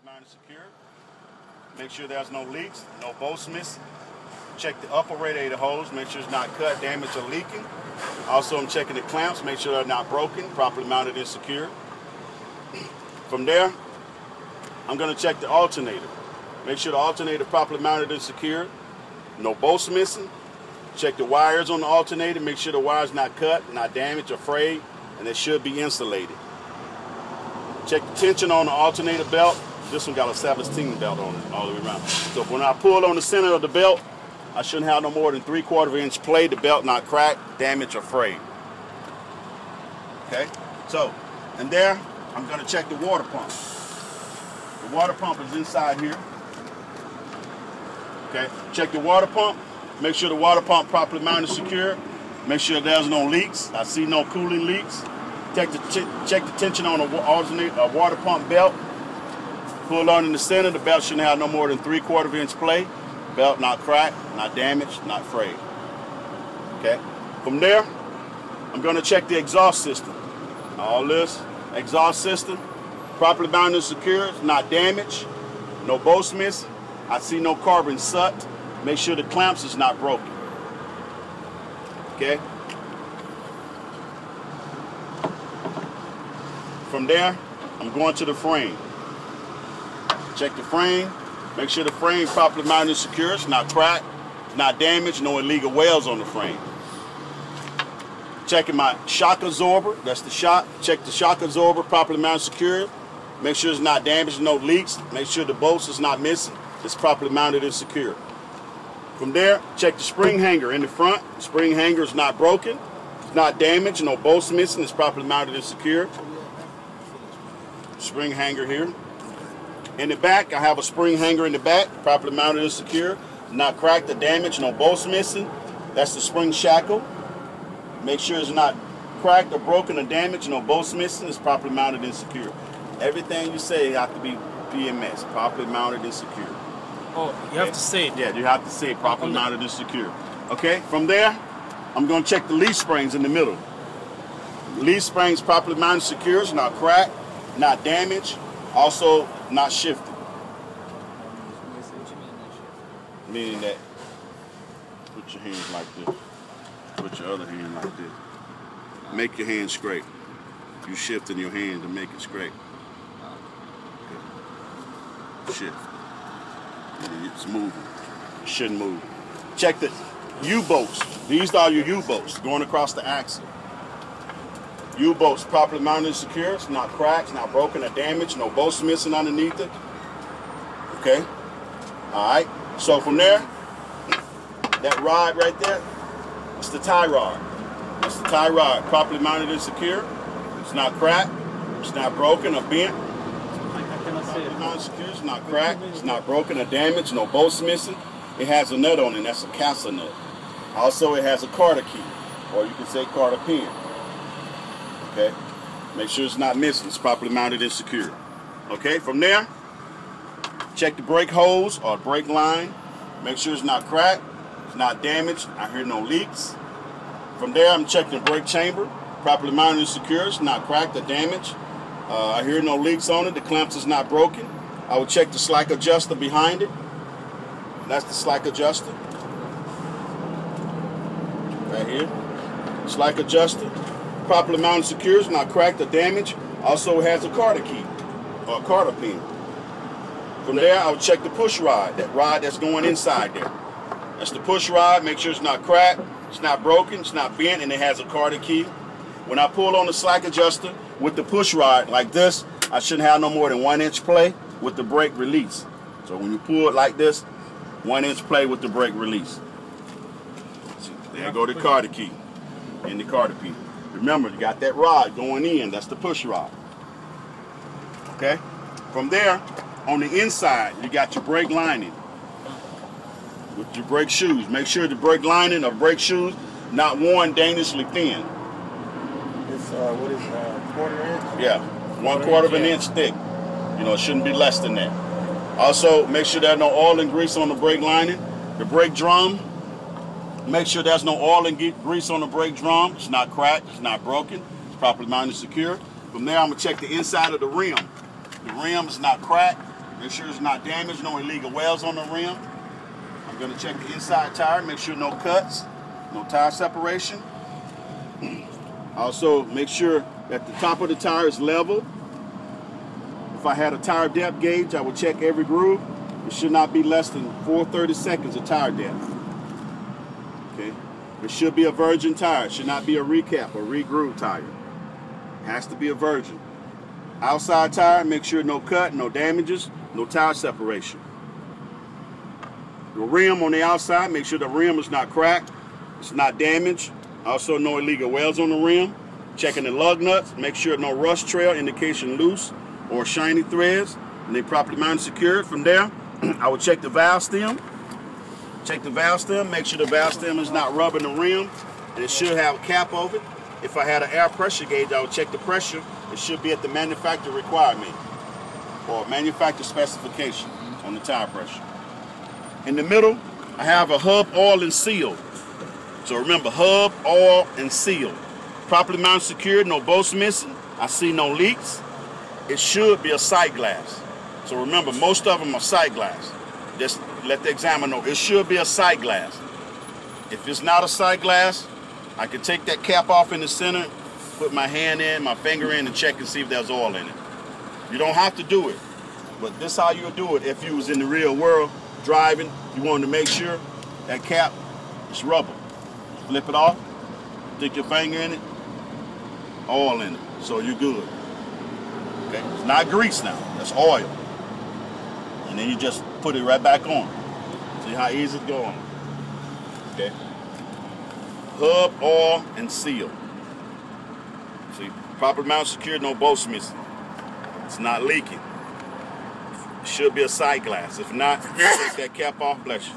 mounted and secure. Make sure there's no leaks, no bolts missing. Check the upper radiator hose, make sure it's not cut, damaged, or leaking. Also, I'm checking the clamps, make sure they're not broken, properly mounted and secure. From there, I'm going to check the alternator. Make sure the alternator properly mounted and secure. No bolts missing. Check the wires on the alternator, make sure the wire's not cut, not damaged or frayed, and they should be insulated. Check the tension on the alternator belt. This one got a 17 belt on it all the way around. So when I pull on the center of the belt, I shouldn't have no more than 3/4 inch play, the belt not cracked, damaged, or frayed. Okay, so, and there, I'm gonna check the water pump. The water pump is inside here. Okay, check the water pump. Make sure the water pump properly mounted and secure. Make sure there's no leaks. I see no cooling leaks. Check the tension on the water pump belt. Pull on in the center. The belt shouldn't have no more than 3/4 inch play. Belt not cracked, not damaged, not frayed. Okay. From there, I'm going to check the exhaust system. All this exhaust system, properly mounted and secure. It's not damaged. No bolts missing. I see no carbon soot. Make sure the clamps is not broken. Okay. From there, I'm going to the frame. Check the frame. Make sure the frame properly mounted and secure. It's not cracked, it's not damaged, no illegal welds on the frame. Checking my shock absorber. That's the shock. Check the shock absorber properly mounted and secure. Make sure it's not damaged, no leaks. Make sure the bolts is not missing. It's properly mounted and secure. From there, check the spring hanger in the front. The spring hanger is not broken. It's not damaged, no bolts missing. It's properly mounted and secure. Spring hanger here. In the back, I have a spring hanger in the back, properly mounted and secure. Not cracked or damaged, no bolts missing. That's the spring shackle. Make sure it's not cracked or broken or damaged, no bolts missing. It's properly mounted and secure. Everything you say has to be PMS, properly mounted and secure. Oh, you have to say it. Yeah, you have to say it, properly mounted and secure. Okay, from there, I'm going to check the leaf springs in the middle. Leaf springs properly mounted and secure. It's not cracked, not damaged, also not shifted. Meaning that, put your hands like this. Put your other hand like this. Make your hand straight. You shifting your hand to make it straight. Okay. Shift. It's moving. It shouldn't move. Check the U-bolts. These are your U-bolts going across the axle. U-bolts properly mounted and secure. It's not cracked, it's not broken or damaged. No bolts missing underneath it. Okay. All right. So from there, that rod right there, it's the tie rod. That's the tie rod, properly mounted and secure. It's not cracked. It's not broken or bent. It's not cracked, it's not broken or damaged, no bolts missing. It has a nut on it, that's a castle nut. Also, it has a Carter key, or you can say Carter pin. Okay, make sure it's not missing, it's properly mounted and secure. Okay, from there, check the brake hose or brake line. Make sure it's not cracked, it's not damaged, I hear no leaks. From there, I'm checking the brake chamber, properly mounted and secure, it's not cracked or damaged. I hear no leaks on it. The clamps is not broken. I will check the slack adjuster behind it. That's the slack adjuster. Right here. Slack adjuster. Properly mounted secure. It's not cracked or damaged. Also has a Carter key or a Carter pin. From there, I will check the push rod. That rod that's going inside there. That's the push rod. Make sure it's not cracked. It's not broken. It's not bent. And it has a Carter key. When I pull on the slack adjuster with the push rod like this, I shouldn't have no more than 1 inch play with the brake release. So when you pull it like this, 1 inch play with the brake release. See, there go the Carter key and the Carter pin. Remember, you got that rod going in. That's the push rod. Okay? From there, on the inside, you got your brake lining with your brake shoes. Make sure the brake lining or brake shoes not worn dangerously thin. What is 1/4 inch? Yeah, 1/4 of an inch thick. You know, it shouldn't be less than that. Also, make sure there's no oil and grease on the brake lining. The brake drum, make sure there's no oil and grease on the brake drum. It's not cracked, it's not broken, it's properly mounted and secure. From there, I'm gonna check the inside of the rim. The rim is not cracked, Make sure it's not damaged, no illegal welds on the rim. I'm gonna check the inside tire, make sure no cuts, no tire separation. Also, make sure that the top of the tire is level. If I had a tire depth gauge, I would check every groove. It should not be less than 4/32 of tire depth. Okay. It should be a virgin tire. It should not be a recap or re-groove tire. It has to be a virgin. Outside tire, make sure no cut, no damages, no tire separation. The rim on the outside, make sure the rim is not cracked, it's not damaged. Also, no illegal welds on the rim. Checking the lug nuts, make sure no rust trail, indication loose or shiny threads, and they properly mounted secured. From there, I will check the valve stem. Check the valve stem, make sure the valve stem is not rubbing the rim, and it should have a cap over it. If I had an air pressure gauge, I would check the pressure. It should be at the manufacturer requirement or manufacturer specification on the tire pressure. In the middle, I have a hub, oil, and seal. So remember, hub, oil, and seal. Properly mounted, secured, no bolts missing. I see no leaks. It should be a sight glass. So remember, most of them are sight glass. Just let the examiner know, it should be a sight glass. If it's not a sight glass, I can take that cap off in the center, put my hand in, my finger in, and check and see if there's oil in it. You don't have to do it, but this is how you'll do it if you was in the real world driving. You wanted to make sure that cap is rubber. Flip it off, stick your finger in it, oil in it, so you're good. Okay, it's not grease now, that's oil. And then you just put it right back on. See how easy it's going. Okay. Hub, oil, and seal. See, proper mount secured, no bolts missing. It's not leaking. It should be a sight glass. If not, take that cap off, bless you.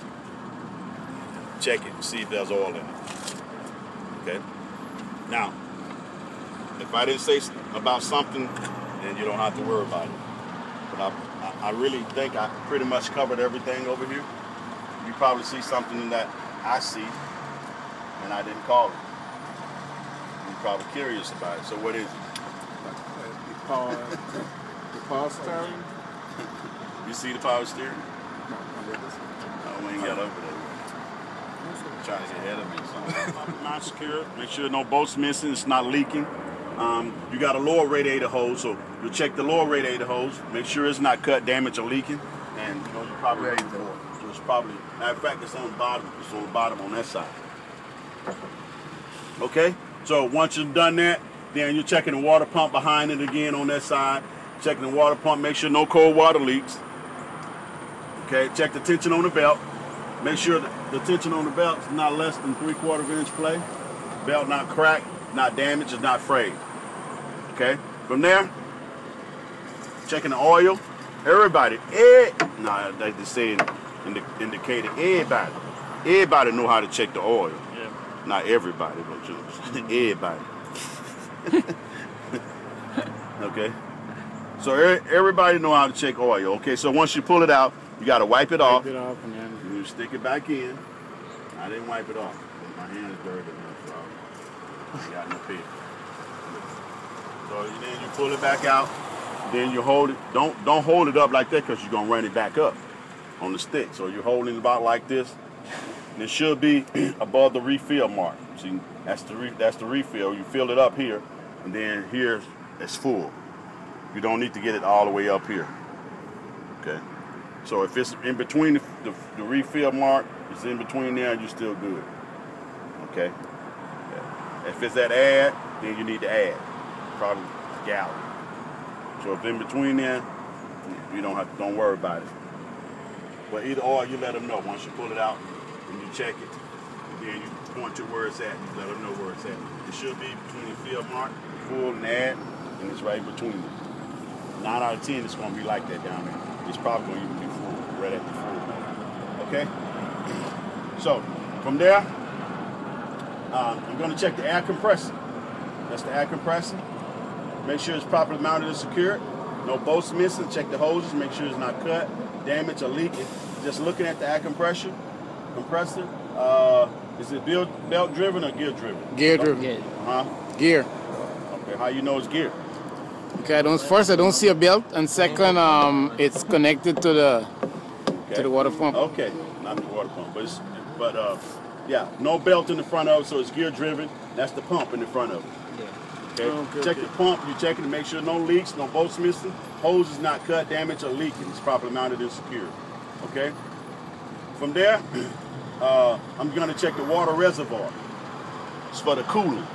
Check it, see if there's oil in it. Okay. Now, if I didn't say about something, then you don't have to worry about it. But I really think I pretty much covered everything over here. You probably see something that I see, and I didn't call it. You're probably curious about it. So what is it? The power steering. You see the power steering? No, we ain't got over there. Trying to get ahead of me. So. Not secure. Make sure no bolts missing. It's not leaking. You got a lower radiator hose, so you'll check the lower radiator hose. Make sure it's not cut, damaged, or leaking. And you know, you're probably ready for it. So it's probably, matter of fact, it's on the bottom. It's on the bottom on that side. Okay. So once you've done that, then you're checking the water pump behind it again on that side. Checking the water pump. Make sure no cold water leaks. Okay. Check the tension on the belt. Make sure that the tension on the belt is not less than 3/4 inch play. Belt not cracked, not damaged, it's not frayed. Okay. From there, checking the oil. Everybody, like they said in the indicator, everybody know how to check the oil. Yeah. Not everybody, but you know, everybody. Okay. So everybody know how to check oil. Okay. So once you pull it out, you got to wipe it off. Wipe it off and then You stick it back in. I didn't wipe it off. My hand is dirty enough, so I got no pee. So then you pull it back out. Then you hold it. Don't hold it up like that because you're gonna run it back up on the stick. So you're holding it about like this. And it should be above the refill mark. See, that's the refill. You fill it up here, and then here it's full. You don't need to get it all the way up here. Okay. So if it's in between the refill mark, it's in between there, and you're still good. Okay. Yeah. If it's at add, then you need to add, probably a gallon. So if in between there, you don't worry about it. But either or, you let them know once you pull it out and you check it, and then you point to where it's at. You let them know where it's at. It should be between the fill mark, full and add, and it's right between them. 9 out of 10, it's going to be like that down there. It's probably going to even be full, right at the full. Okay? So, from there, I'm going to check the air compressor. That's the air compressor. Make sure it's properly mounted and secured. No bolts missing. Check the hoses. Make sure it's not cut, damaged, or leaking. Just looking at the air compressor. Is it belt driven or gear driven? Gear driven. yeah. Huh? Gear. Okay. How you know it's gear? Okay, I don't see a belt, and second, it's connected to the water pump. Okay, not the water pump, but yeah, no belt in the front of it, so it's gear driven. That's the pump in the front of it. Okay. Check the pump. You check it to make sure no leaks, no bolts missing, hose is not cut, damaged, or leaking. It's properly mounted and secured. Okay. From there, I'm going to check the water reservoir. It's for the coolant.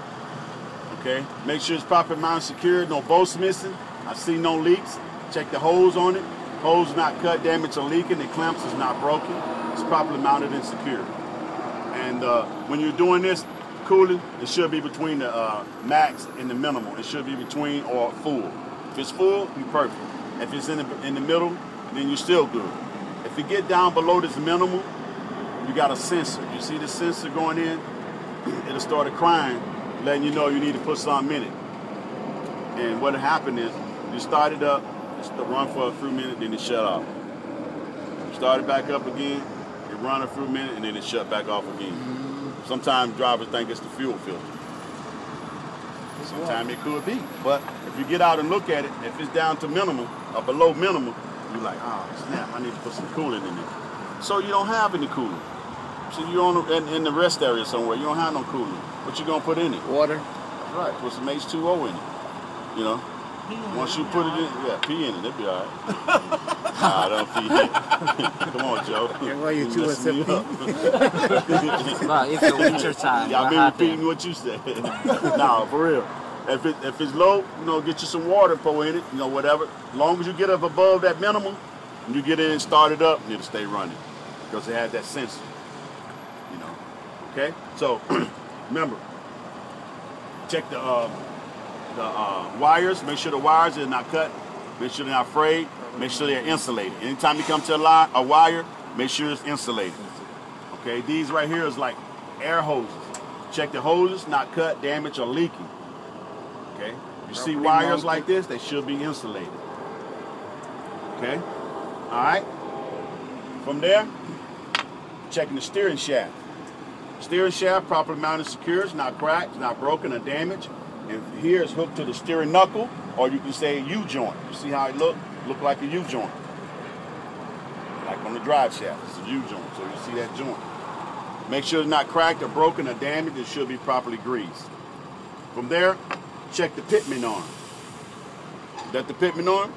Okay. Make sure it's properly mounted, secured, no bolts missing. I see no leaks. Check the hose on it. Hose not cut, damaged, or leaking. The clamps is not broken. It's properly mounted and secured. And when you're doing this cooling, it should be between the max and the minimal. It should be between or full. If it's full, you're perfect. If it's in the middle, then you're still good. If you get down below this minimal, you got a sensor. You see the sensor going in? It'll start crying, letting you know you need to put something in it. And what happened is, you start it up, it's to run for a few minutes, then it shut off. Start it back up again, it run a few minutes, and then it shut back off again. Sometimes drivers think it's the fuel filter. Sometimes it could be. But if you get out and look at it, if it's down to minimal or below minimal, you're like, oh snap, I need to put some coolant in there. So you don't have any coolant. So you're on in the rest area somewhere, you don't have no coolant. What you gonna put in it? Water. That's right, put some H2O in it. You know? Once you put it in, yeah, pee in it, it'll be all right. Nah, don't pee in it. Come on, Joe. Why you two messing me up. Well, it's the winter time. Y'all been repeating what you said. Nah, for real. If it's low, you know, get you some water, pour in it, you know, whatever. As long as you get up above that minimum, and you get in and start it up, and it'll stay running. Because it has that sensor. You know. Okay? So, remember, check the wires, make sure the wires are not cut, make sure they're not frayed, make sure they're insulated. Anytime you come to a wire, make sure it's insulated. Okay, these right here is like air hoses. Check the hoses, not cut, damaged, or leaking. Okay, you see wires like this, they should be insulated. Okay, all right. From there, checking the steering shaft. Steering shaft properly mounted, secure, it's not cracked, it's not broken or damaged. And here it's hooked to the steering knuckle, or you can say a U-joint. You see how it look like a U-joint. Like on the drive shaft, it's a U-joint, so you see that joint. Make sure it's not cracked or broken or damaged, it should be properly greased. From there, check the pitman arm. Is that the pitman arm?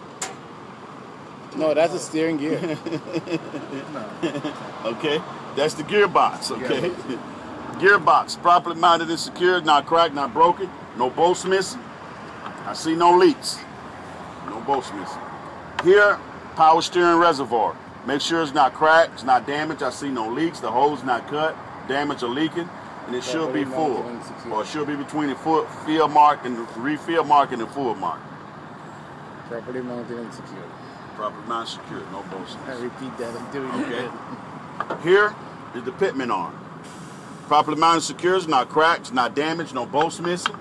No, that's a steering gear. Okay, that's the gearbox, okay? Gearbox, properly mounted and secured, not cracked, not broken, no bolts missing. I see no leaks, no bolts missing. Here, power steering reservoir. Make sure it's not cracked, it's not damaged. I see no leaks, the hose not cut, damaged or leaking, and it should be full. Or it should be between the fill mark and the refill mark and the full mark. Properly mounted and secured. Properly mounted, secured, no bolts missing. I repeat that, I'm doing it. Here is the pitman arm. Properly mounted, secure, it's not cracked, it's not damaged, no bolts missing,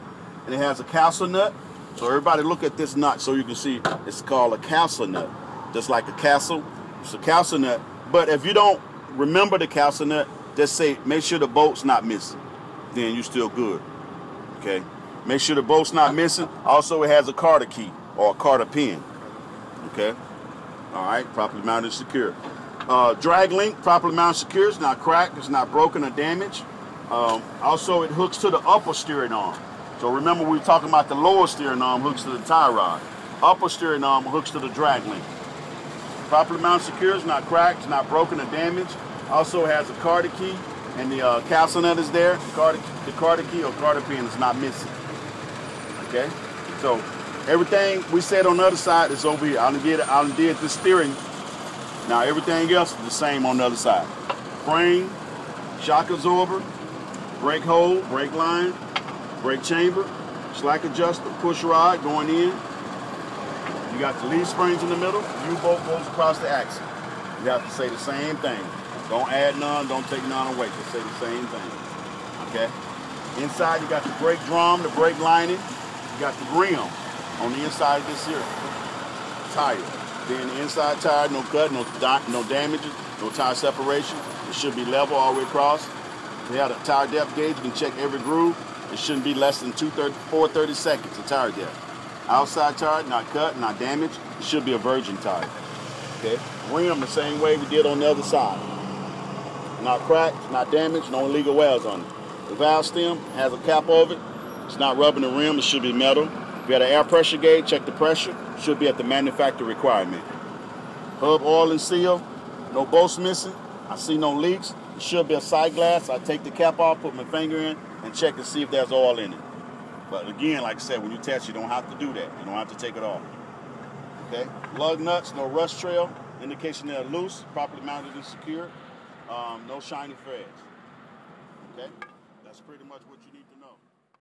and it has a castle nut. So everybody look at this nut so you can see it's called a castle nut. Just like a castle, it's a castle nut. But if you don't remember the castle nut, just say, make sure the bolt's not missing. Then you're still good, okay? Make sure the bolt's not missing. Also, it has a Carter key or a Carter pin, okay? All right, properly mounted, secure. Drag link, properly mounted, secure, it's not cracked, it's not broken or damaged. Also, it hooks to the upper steering arm. So remember, we were talking about the lower steering arm hooks to the tie rod. Upper steering arm hooks to the drag link. Properly mounted, secure, it's not cracked, it's not broken or damaged. Also has a Carter key, and the castle nut is there. The Carter key or Carter pin is not missing. Okay? So everything we said on the other side is over here. I did the steering. Now everything else is the same on the other side. Frame, shock absorber, brake hole, brake line, brake chamber, slack adjuster, push rod going in. You got the lead springs in the middle, U-bolt goes across the axle. You have to say the same thing. Don't add none, don't take none away. Just say the same thing. Okay? Inside you got the brake drum, the brake lining. You got the rim on the inside of this here tire. Then the inside tire, no cut, no damages, no tire separation. It should be level all the way across. We have a tire depth gauge. You can check every groove. It shouldn't be less than 430 seconds of tire depth. Outside tire, not cut, not damaged. It should be a virgin tire. Okay. Rim the same way we did on the other side. Not cracked, not damaged, no illegal welds on it. The valve stem has a cap over it. It's not rubbing the rim, it should be metal. If you had an air pressure gauge, check the pressure. Should be at the manufacturer requirement. Hub oil and seal, no bolts missing. I see no leaks. It should be a side glass. I take the cap off, put my finger in, and check to see if there's oil in it. But again, like I said, when you test, you don't have to do that. You don't have to take it off. Okay? Lug nuts, no rust trail. Indication they're loose, properly mounted and secured. No shiny threads. Okay? That's pretty much what you need.